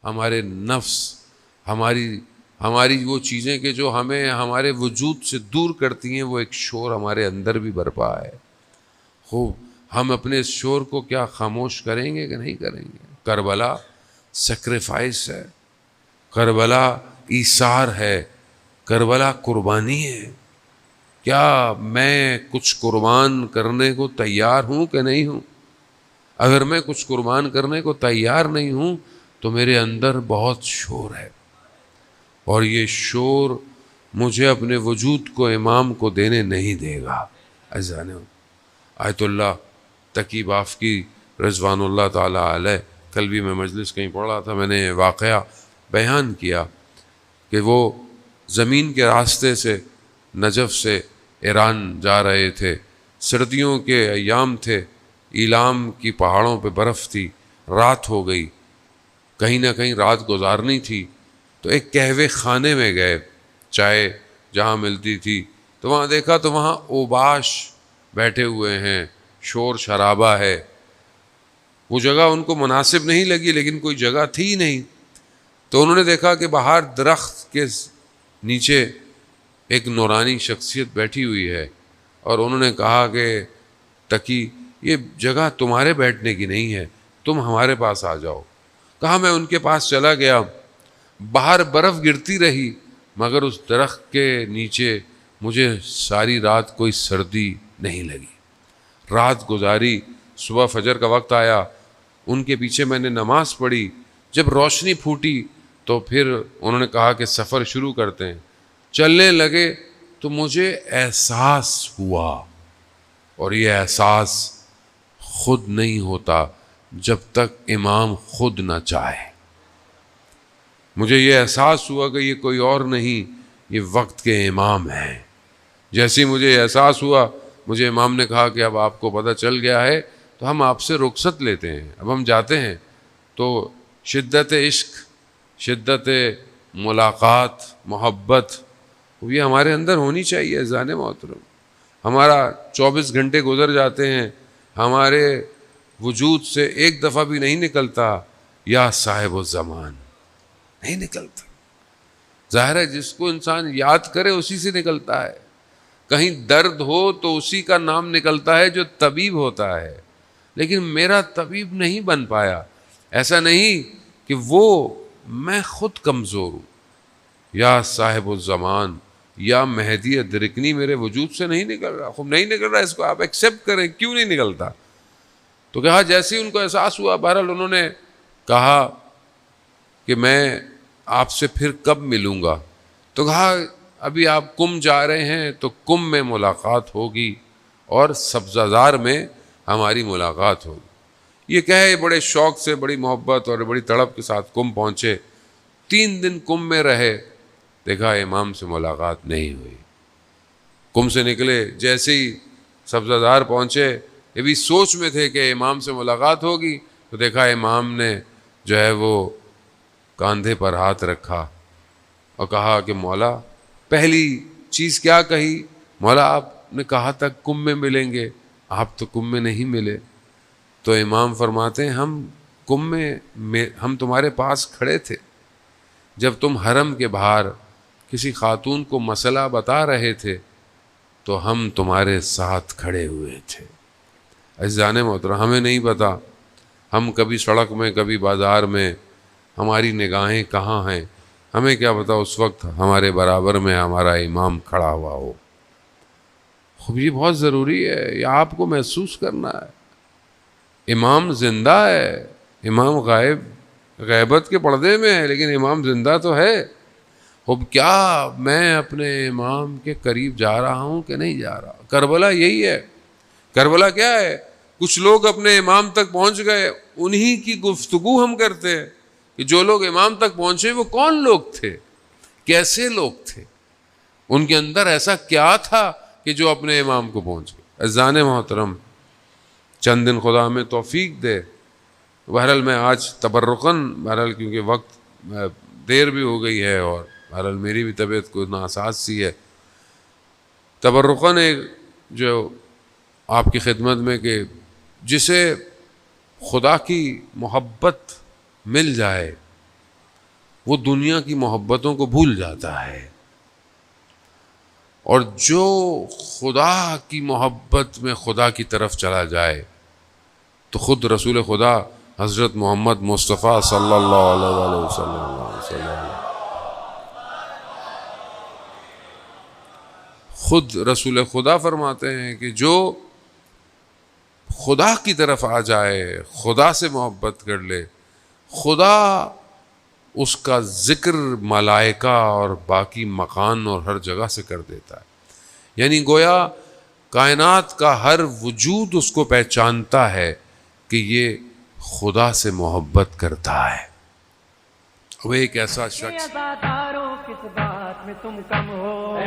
ہمارے نفس، ہماری وہ چیزیں کہ جو ہمیں ہمارے وجود سے دور کرتی ہیں، وہ ایک شور ہمارے اندر بھی برپا ہے. خوب ہم اپنے اس شور کو کیا خاموش کریں گے کہ نہیں کریں گے؟ کربلا سیکریفائس ہے، کربلا ایثار ہے، کربلا قربانی ہے. کیا میں کچھ قربان کرنے کو تیار ہوں کہ نہیں ہوں؟ اگر میں کچھ قربان کرنے کو تیار نہیں ہوں تو میرے اندر بہت شور ہے، اور یہ شور مجھے اپنے وجود کو، امام کو دینے نہیں دے گا. عزیزان، آیت اللہ تقی بافقی رضوان اللہ تعالی علیہ، کل بھی میں مجلس کہیں پڑھ رہا تھا، میں نے واقعہ بیان کیا کہ وہ زمین کے راستے سے نجف سے ایران جا رہے تھے، سردیوں کے ایام تھے، ایلام کی پہاڑوں پہ برف تھی، رات ہو گئی، کہیں نہ کہیں رات گزارنی تھی. تو ایک قہوے خانے میں گئے، چائے جہاں ملتی تھی، تو وہاں دیکھا تو وہاں اوباش بیٹھے ہوئے ہیں، شور شرابہ ہے. وہ جگہ ان کو مناسب نہیں لگی، لیکن کوئی جگہ تھی نہیں. تو انہوں نے دیکھا کہ باہر درخت کے نیچے ایک نورانی شخصیت بیٹھی ہوئی ہے، اور انہوں نے کہا کہ تقی، یہ جگہ تمہارے بیٹھنے کی نہیں ہے، تم ہمارے پاس آ جاؤ. کہا میں ان کے پاس چلا گیا، باہر برف گرتی رہی، مگر اس درخت کے نیچے مجھے ساری رات کوئی سردی نہیں لگی. رات گزاری، صبح فجر کا وقت آیا، ان کے پیچھے میں نے نماز پڑھی. جب روشنی پھوٹی تو پھر انہوں نے کہا کہ سفر شروع کرتے ہیں. چلنے لگے تو مجھے احساس ہوا، اور یہ احساس خود نہیں ہوتا جب تک امام خود نہ چاہے. مجھے یہ احساس ہوا کہ یہ کوئی اور نہیں، یہ وقت کے امام ہیں. جیسے مجھے احساس ہوا، مجھے امام نے کہا کہ اب آپ کو پتہ چل گیا ہے تو ہم آپ سے رخصت لیتے ہیں، اب ہم جاتے ہیں. تو شدت عشق، شدت ملاقات، محبت، یہ ہمارے اندر ہونی چاہیے. عزیزان محترم، ہمارا 24 گھنٹے گزر جاتے ہیں، ہمارے وجود سے ایک دفعہ بھی نہیں نکلتا یا صاحب الزمان، نہیں نکلتا. ظاہر ہے جس کو انسان یاد کرے اسی سے نکلتا ہے. کہیں درد ہو تو اسی کا نام نکلتا ہے جو طبیب ہوتا ہے. لیکن میرا طبیب نہیں بن پایا. ایسا نہیں کہ وہ، میں خود کمزور ہوں. یا صاحب الزمان یا مہدی ادرکنی میرے وجود سے نہیں نکل رہا. خوب نہیں نکل رہا، اس کو آپ ایکسیپٹ کریں. کیوں نہیں نکلتا؟ تو کہا جیسے ہی ان کو احساس ہوا، بہرحال انہوں نے کہا کہ میں آپ سے پھر کب ملوں گا؟ تو کہا ابھی آپ کم جا رہے ہیں تو کم میں ملاقات ہوگی، اور سبزہ زار میں ہماری ملاقات ہوگی. یہ کہے بڑے شوق سے، بڑی محبت اور بڑی تڑپ کے ساتھ کم پہنچے. 3 دن کم میں رہے، دیکھا امام سے ملاقات نہیں ہوئی. کم سے نکلے، جیسے ہی سبزہ زار پہنچے، یہ بھی سوچ میں تھے کہ امام سے ملاقات ہوگی، تو دیکھا امام نے جو ہے وہ کاندھے پر ہاتھ رکھا اور کہا کہ مولا، پہلی چیز کیا کہی؟ مولا آپ نے کہا تھا کم میں ملیں گے، آپ تو کم میں نہیں ملے. تو امام فرماتے ہیں ہم کم میں ہم تمہارے پاس کھڑے تھے جب تم حرم کے باہر کسی خاتون کو مسئلہ بتا رہے تھے، تو ہم تمہارے ساتھ کھڑے ہوئے تھے. عزیزان محترم، ہمیں نہیں پتا، ہم کبھی سڑک میں، کبھی بازار میں، ہماری نگاہیں کہاں ہیں. ہمیں کیا پتا اس وقت ہمارے برابر میں ہمارا امام کھڑا ہوا ہو. خوب یہ بہت ضروری ہے، یہ آپ کو محسوس کرنا ہے. امام زندہ ہے، امام غیبت کے پردے میں ہے، لیکن امام زندہ تو ہے. اب کیا میں اپنے امام کے قریب جا رہا ہوں کہ نہیں جا رہا؟ کربلا یہی ہے. کربلا کیا ہے؟ کچھ لوگ اپنے امام تک پہنچ گئے، انہی کی گفتگو ہم کرتے ہیں کہ جو لوگ امام تک پہنچے وہ کون لوگ تھے، کیسے لوگ تھے، ان کے اندر ایسا کیا تھا کہ جو اپنے امام کو پہنچ گئے. عزیزان محترم، چند دن خدا ہمیں توفیق دے. بہرحال میں آج تبرکاً، بہرحال کیونکہ وقت دیر بھی ہو گئی ہے اور بہرحال میری بھی طبیعت کو ناساز سی ہے، تبرکاً ایک جو آپ کی خدمت میں کہ جسے خدا کی محبت مل جائے، وہ دنیا کی محبتوں کو بھول جاتا ہے، اور جو خدا کی محبت میں خدا کی طرف چلا جائے تو خود رسول خدا حضرت محمد مصطفیٰ صلی اللہ علیہ وسلم خود رسول خدا فرماتے ہیں کہ جو خدا کی طرف آ جائے، خدا سے محبت کر لے، خدا اس کا ذکر ملائکہ اور باقی مکان اور ہر جگہ سے کر دیتا ہے۔ یعنی گویا کائنات کا ہر وجود اس کو پہچانتا ہے کہ یہ خدا سے محبت کرتا ہے۔ وہ ایک ایسا شخص کس بات میں تم کم ہو،